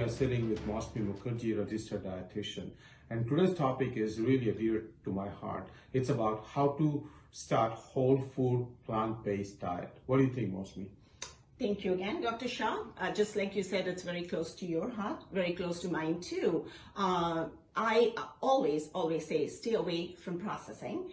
are sitting with Moushumi Mukherjee, registered dietitian. And today's topic is really dear to my heart. It's about how to start whole food, plant-based diet. What do you think, Moushumi? Thank you again, Dr. Shah. Just like you said, it's very close to your heart, very close to mine too. I always say stay away from processing.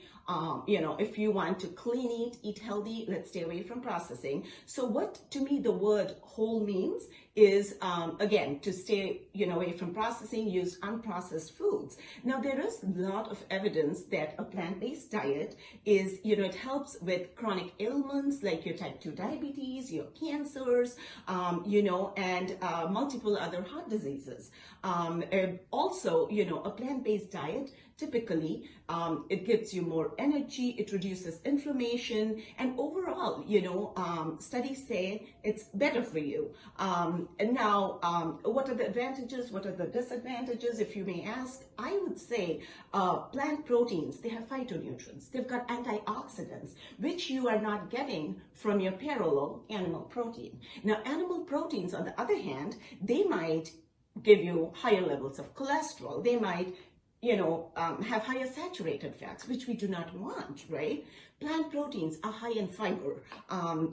If you want to clean eat healthy, let's stay away from processing. So what to me the word whole means is, again, to stay away from processing, use unprocessed foods. Now, there is a lot of evidence that a plant-based diet is, it helps with chronic ailments like your type 2 diabetes, your cancers, and multiple other heart diseases. Also, a plant-based diet, typically, it gives you more energy, it reduces inflammation, and overall, studies say it's better for you. And now, what are the advantages? What are the disadvantages, if you may ask? I would say plant proteins, they have phytonutrients. They've got antioxidants, which you are not getting from your parallel animal protein. Now, animal proteins, on the other hand, they might give you higher levels of cholesterol. They might have higher saturated fats, which we do not want, right? Plant proteins are high in fiber.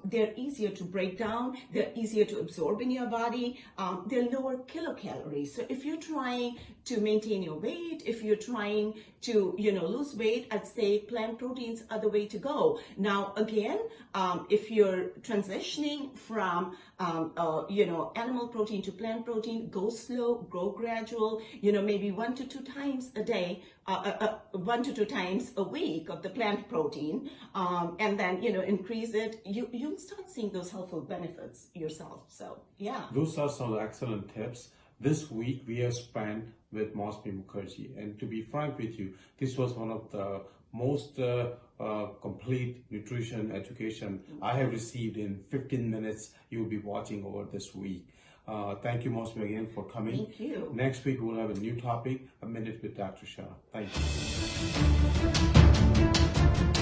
They're easier to break down. They're easier to absorb in your body. They're lower kilocalories. So if you're trying to maintain your weight, if you're trying to, lose weight, I'd say plant proteins are the way to go. Now, again, if you're transitioning from, animal protein to plant protein, go slow, go gradual, maybe 1 to 2 times a day, 1 to 2 times a week of the plant protein, and then, increase it. You'll start seeing those helpful benefits yourself. So, yeah. Those are some excellent tips. This week we have spent with Moushumi Mukherjee, and to be frank with you, this was one of the most complete nutrition education I have received in 15 minutes you will be watching over this week. Thank you, Moushumi, again for coming. Thank you. Next week we'll have a new topic, A Minute with Dr. Shah. Thank you.